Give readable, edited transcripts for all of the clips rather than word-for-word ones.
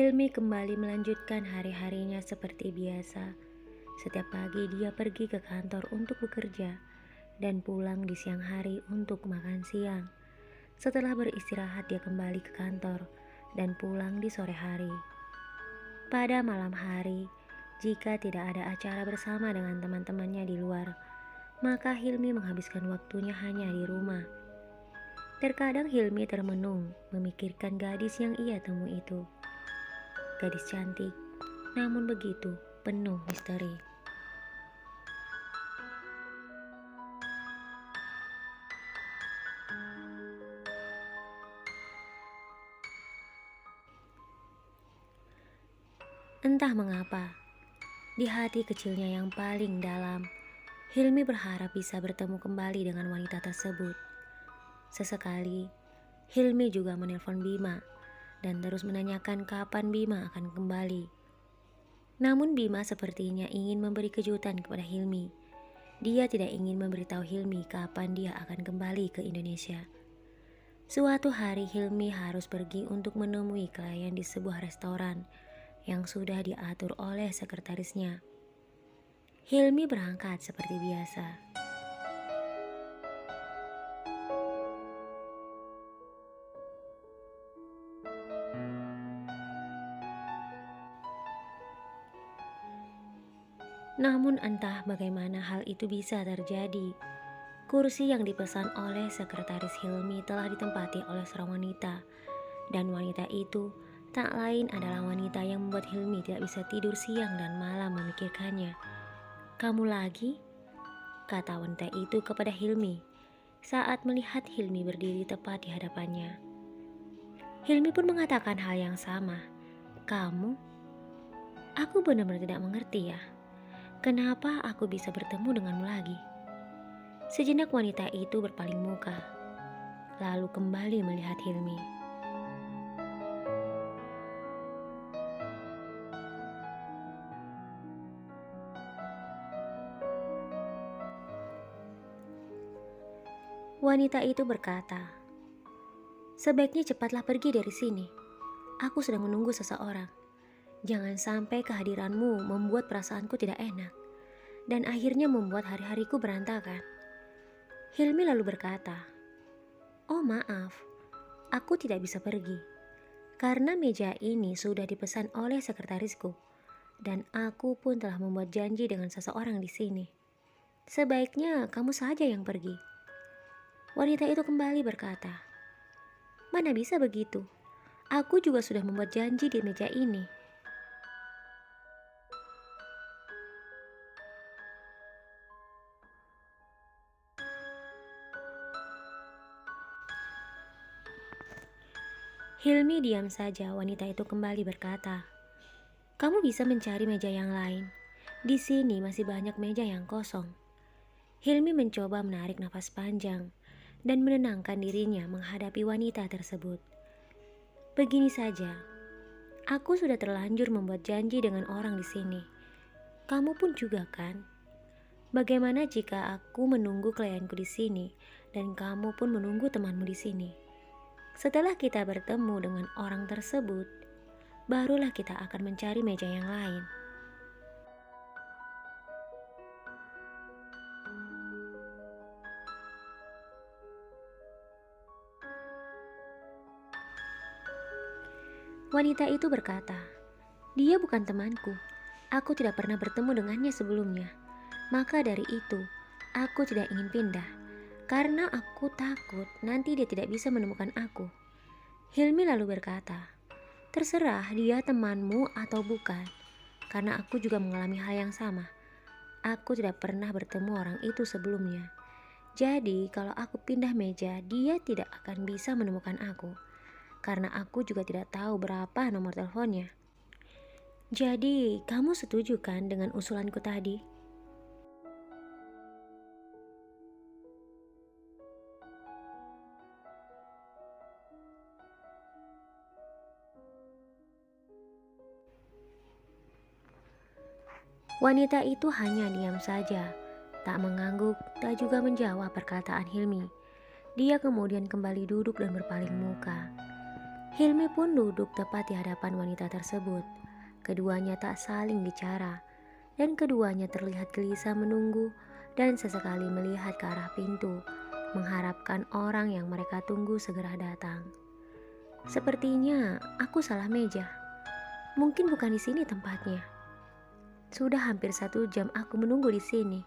Hilmi kembali melanjutkan hari-harinya seperti biasa. Setiap pagi dia pergi ke kantor untuk bekerja dan pulang di siang hari untuk makan siang. Setelah beristirahat dia kembali ke kantor dan pulang di sore hari. Pada malam hari, jika tidak ada acara bersama dengan teman-temannya di luar, maka Hilmi menghabiskan waktunya hanya di rumah. Terkadang Hilmi termenung memikirkan gadis yang ia temui itu. Gadis cantik, namun begitu penuh misteri. Entah mengapa, di hati kecilnya yang paling dalam, Hilmi berharap bisa bertemu kembali dengan wanita tersebut. Sesekali, Hilmi juga menelpon Bima dan terus menanyakan kapan Bima akan kembali. Namun Bima sepertinya ingin memberi kejutan kepada Hilmi. Dia tidak ingin memberitahu Hilmi kapan dia akan kembali ke Indonesia. Suatu hari Hilmi harus pergi untuk menemui klien di sebuah restoran yang sudah diatur oleh sekretarisnya. Hilmi berangkat seperti biasa. Namun entah bagaimana hal itu bisa terjadi. Kursi yang dipesan oleh sekretaris Hilmi telah ditempati oleh seorang wanita. Dan wanita itu tak lain adalah wanita yang membuat Hilmi tidak bisa tidur siang dan malam memikirkannya. "Kamu lagi?" kata wanita itu kepada Hilmi saat melihat Hilmi berdiri tepat di hadapannya. Hilmi pun mengatakan hal yang sama. "Kamu? Aku benar-benar tidak mengerti ya. Kenapa aku bisa bertemu denganmu lagi?" Sejenak wanita itu berpaling muka, lalu kembali melihat Hilmi. Wanita itu berkata, "Sebaiknya cepatlah pergi dari sini. Aku sedang menunggu seseorang. Jangan sampai kehadiranmu membuat perasaanku tidak enak dan akhirnya membuat hari-hariku berantakan." Hilmi lalu berkata, "Oh maaf, aku tidak bisa pergi karena meja ini sudah dipesan oleh sekretarisku dan aku pun telah membuat janji dengan seseorang di sini. Sebaiknya kamu saja yang pergi." Wanita itu kembali berkata, "Mana bisa begitu? Aku juga sudah membuat janji di meja ini." Hilmi diam saja. Wanita itu kembali berkata, "Kamu bisa mencari meja yang lain. Di sini masih banyak meja yang kosong." Hilmi mencoba menarik nafas panjang dan menenangkan dirinya menghadapi wanita tersebut. "Begini saja, aku sudah terlanjur membuat janji dengan orang di sini. Kamu pun juga kan? Bagaimana jika aku menunggu klienku di sini dan kamu pun menunggu temanmu di sini? Setelah kita bertemu dengan orang tersebut, barulah kita akan mencari meja yang lain." Wanita itu berkata, "Dia bukan temanku. Aku tidak pernah bertemu dengannya sebelumnya. Maka dari itu, aku tidak ingin pindah, karena aku takut nanti dia tidak bisa menemukan aku." Hilmi lalu berkata, "Terserah dia temanmu atau bukan, karena aku juga mengalami hal yang sama. Aku tidak pernah bertemu orang itu sebelumnya. Jadi kalau aku pindah meja, dia tidak akan bisa menemukan aku, karena aku juga tidak tahu berapa nomor teleponnya. Jadi kamu setuju kan dengan usulanku tadi?" Wanita itu hanya diam saja, tak mengangguk, tak juga menjawab perkataan Hilmi. Dia kemudian kembali duduk dan berpaling muka. Hilmi pun duduk tepat di hadapan wanita tersebut. Keduanya tak saling bicara, dan keduanya terlihat gelisah menunggu dan sesekali melihat ke arah pintu, mengharapkan orang yang mereka tunggu segera datang. Sepertinya aku salah meja. Mungkin bukan di sini tempatnya. Sudah hampir 1 jam aku menunggu di sini.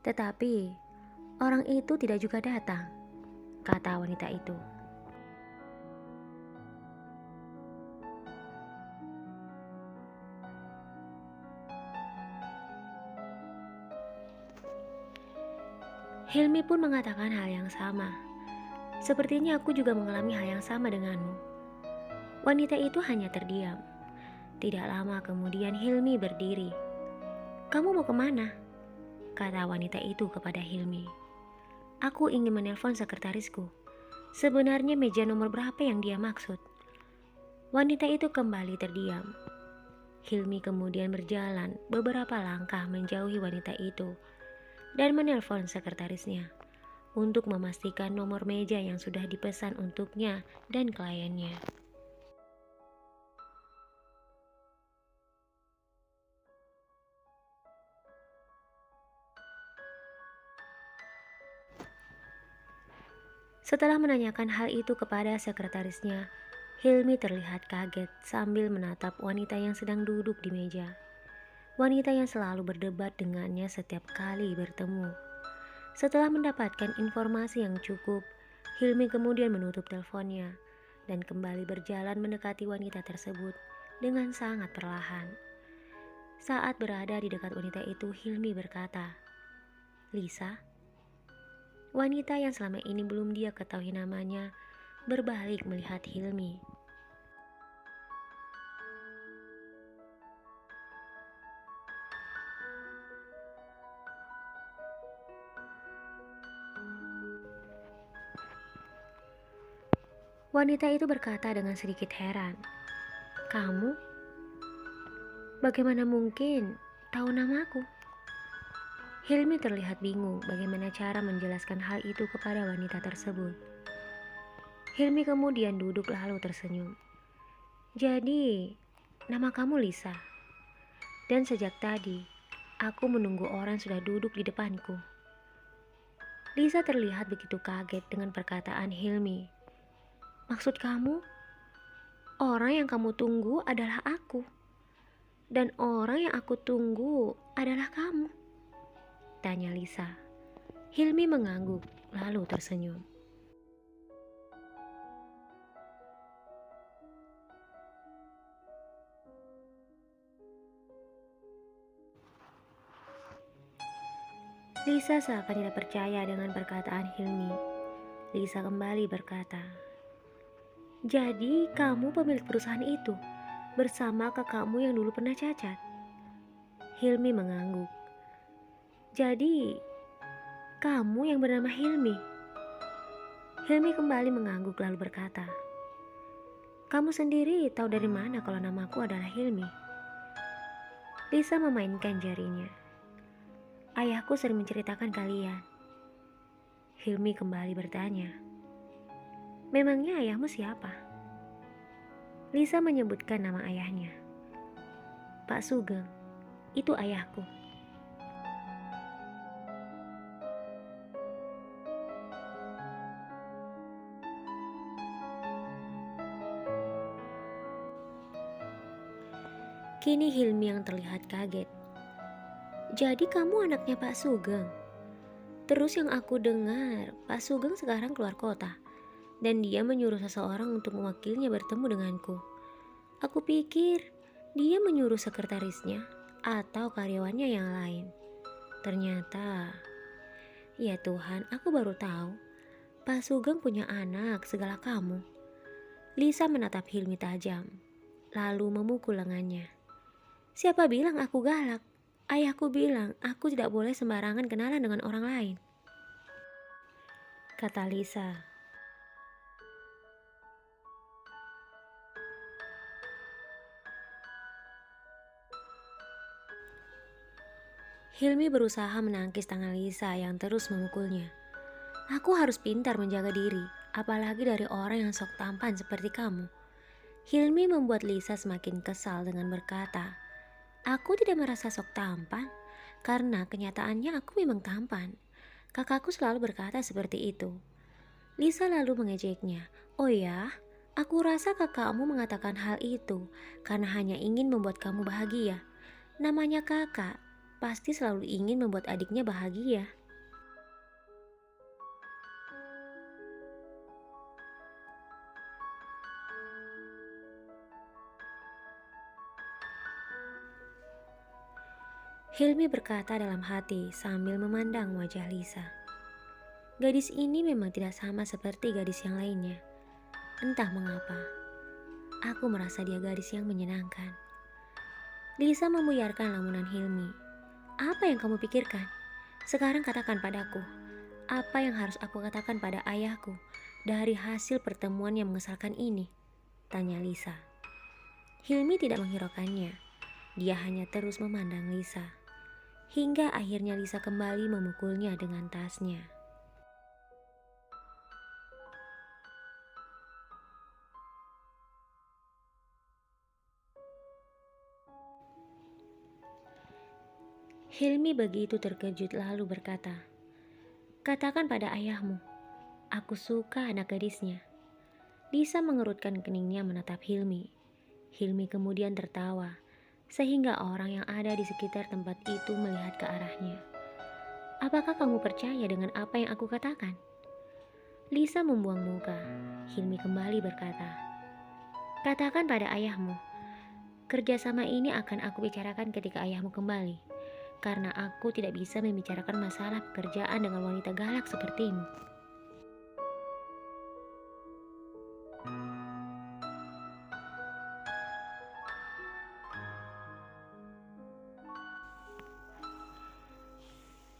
Tetapi orang itu tidak juga datang, kata wanita itu. Hilmi pun mengatakan hal yang sama. Sepertinya aku juga mengalami hal yang sama denganmu. Wanita itu hanya terdiam. Tidak lama kemudian Hilmi berdiri. Kamu mau kemana? Kata wanita itu kepada Hilmi. Aku ingin menelpon sekretarisku. Sebenarnya meja nomor berapa yang dia maksud? Wanita itu kembali terdiam. Hilmi kemudian berjalan beberapa langkah menjauhi wanita itu dan menelpon sekretarisnya untuk memastikan nomor meja yang sudah dipesan untuknya dan kliennya. Setelah menanyakan hal itu kepada sekretarisnya, Hilmi terlihat kaget sambil menatap wanita yang sedang duduk di meja. Wanita yang selalu berdebat dengannya setiap kali bertemu. Setelah mendapatkan informasi yang cukup, Hilmi kemudian menutup teleponnya dan kembali berjalan mendekati wanita tersebut dengan sangat perlahan. Saat berada di dekat wanita itu, Hilmi berkata, "Lisa?" Wanita yang selama ini belum dia ketahui namanya berbalik melihat Hilmi. Wanita itu berkata dengan sedikit heran, "Kamu? Bagaimana mungkin tahu namaku?" Hilmi terlihat bingung bagaimana cara menjelaskan hal itu kepada wanita tersebut. Hilmi kemudian duduk lalu tersenyum. "Jadi, nama kamu Lisa. Dan sejak tadi, aku menunggu orang sudah duduk di depanku." Lisa terlihat begitu kaget dengan perkataan Hilmi. "Maksud kamu, orang yang kamu tunggu adalah aku, dan orang yang aku tunggu adalah kamu?" tanya Lisa. Hilmi mengangguk lalu tersenyum. Lisa seakan tidak percaya dengan perkataan Hilmi. Lisa kembali berkata, "Jadi kamu pemilik perusahaan itu, bersama kakakmu yang dulu pernah cacat?" Hilmi mengangguk. "Jadi kamu yang bernama Hilmi?" Hilmi kembali mengangguk lalu berkata, "Kamu sendiri tahu dari mana kalau namaku adalah Hilmi?" Lisa memainkan jarinya. "Ayahku sering menceritakan kalian." Hilmi kembali bertanya, "Memangnya ayahmu siapa?" Lisa menyebutkan nama ayahnya. "Pak Sugeng, itu ayahku." Kini Hilmi yang terlihat kaget. "Jadi kamu anaknya Pak Sugeng?" Terus yang aku dengar, Pak Sugeng sekarang keluar kota, dan dia menyuruh seseorang untuk mewakilnya bertemu denganku. Aku pikir dia menyuruh sekretarisnya atau karyawannya yang lain. Ternyata, ya Tuhan, aku baru tahu Pak Sugeng punya anak segala kamu. Lisa menatap Hilmi tajam, lalu memukul lengannya. "Siapa bilang aku galak? Ayahku bilang aku tidak boleh sembarangan kenalan dengan orang lain," kata Lisa. Hilmi berusaha menangkis tangan Lisa yang terus memukulnya. "Aku harus pintar menjaga diri, apalagi dari orang yang sok tampan seperti kamu. Hilmi membuat Lisa semakin kesal dengan berkata, "Aku tidak merasa sok tampan, karena kenyataannya aku memang tampan. Kakakku selalu berkata seperti itu." Lisa lalu mengejeknya, "Oh ya, aku rasa kakakmu mengatakan hal itu karena hanya ingin membuat kamu bahagia. Namanya kakak, pasti selalu ingin membuat adiknya bahagia." Hilmi berkata dalam hati sambil memandang wajah Lisa. Gadis ini memang tidak sama seperti gadis yang lainnya. Entah mengapa, aku merasa dia gadis yang menyenangkan. Lisa membuyarkan lamunan Hilmi. "Apa yang kamu pikirkan? Sekarang katakan padaku, apa yang harus aku katakan pada ayahku dari hasil pertemuan yang mengesalkan ini?" tanya Lisa. Hilmi tidak menghiraukannya. Dia hanya terus memandang Lisa. Hingga akhirnya Lisa kembali memukulnya dengan tasnya. Hilmi begitu terkejut lalu berkata, "Katakan pada ayahmu, aku suka anak gadisnya." Lisa mengerutkan keningnya menatap Hilmi. Hilmi kemudian tertawa, sehingga orang yang ada di sekitar tempat itu melihat ke arahnya. "Apakah kamu percaya dengan apa yang aku katakan?" Lisa membuang muka. Hilmi kembali berkata, "Katakan pada ayahmu, kerjasama ini akan aku bicarakan ketika ayahmu kembali. Karena aku tidak bisa membicarakan masalah pekerjaan dengan wanita galak sepertimu."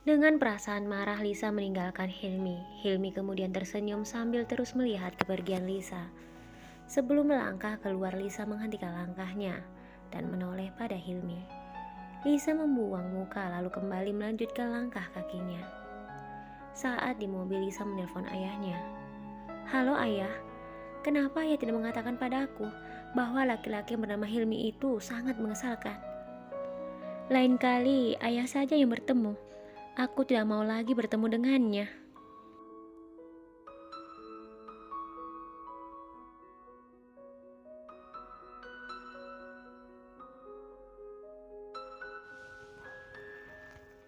Dengan perasaan marah, Lisa meninggalkan Hilmi. Hilmi kemudian tersenyum sambil terus melihat kepergian Lisa. Sebelum melangkah keluar, Lisa menghentikan langkahnya dan menoleh pada Hilmi. Lisa membuang muka lalu kembali melanjutkan langkah kakinya. Saat di mobil, Lisa menelpon ayahnya. "Halo ayah, kenapa ayah tidak mengatakan padaku bahwa laki-laki yang bernama Hilmi itu sangat mengesalkan? Lain kali ayah saja yang bertemu. Aku tidak mau lagi bertemu dengannya."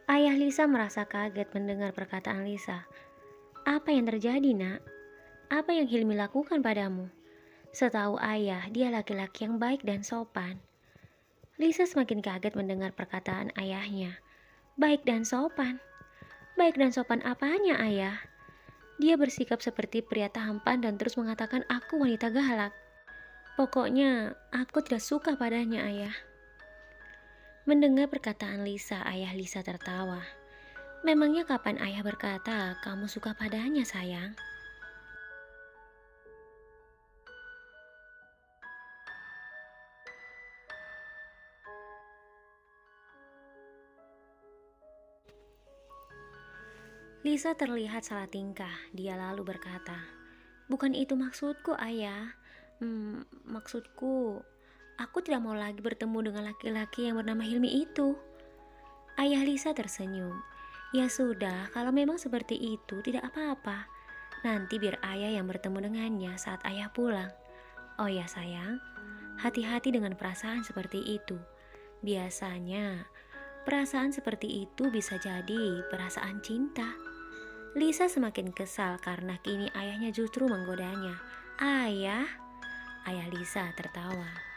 Ayah Lisa merasa kaget mendengar perkataan Lisa. "Apa yang terjadi, Nak? Apa yang Hilmi lakukan padamu? Setahu ayah, dia laki-laki yang baik dan sopan." Lisa semakin kaget mendengar perkataan ayahnya. Baik dan sopan? Baik dan sopan apanya, ayah? Dia bersikap seperti pria tampan dan terus mengatakan aku wanita galak. Pokoknya, aku tidak suka padanya, ayah. Mendengar perkataan Lisa, ayah Lisa tertawa. "Memangnya kapan ayah berkata kamu suka padanya, sayang?" Lisa terlihat salah tingkah. Dia lalu berkata, "Bukan itu maksudku, ayah. Maksudku, aku tidak mau lagi bertemu dengan laki-laki yang bernama Hilmi itu." Ayah Lisa tersenyum. "Ya sudah, kalau memang seperti itu tidak apa-apa. Nanti biar ayah yang bertemu dengannya saat ayah pulang. Oh ya sayang, hati-hati dengan perasaan seperti itu. Biasanya, perasaan seperti itu bisa jadi perasaan cinta." Lisa semakin kesal karena kini ayahnya justru menggodanya. "Ayah?" Ayah Lisa tertawa.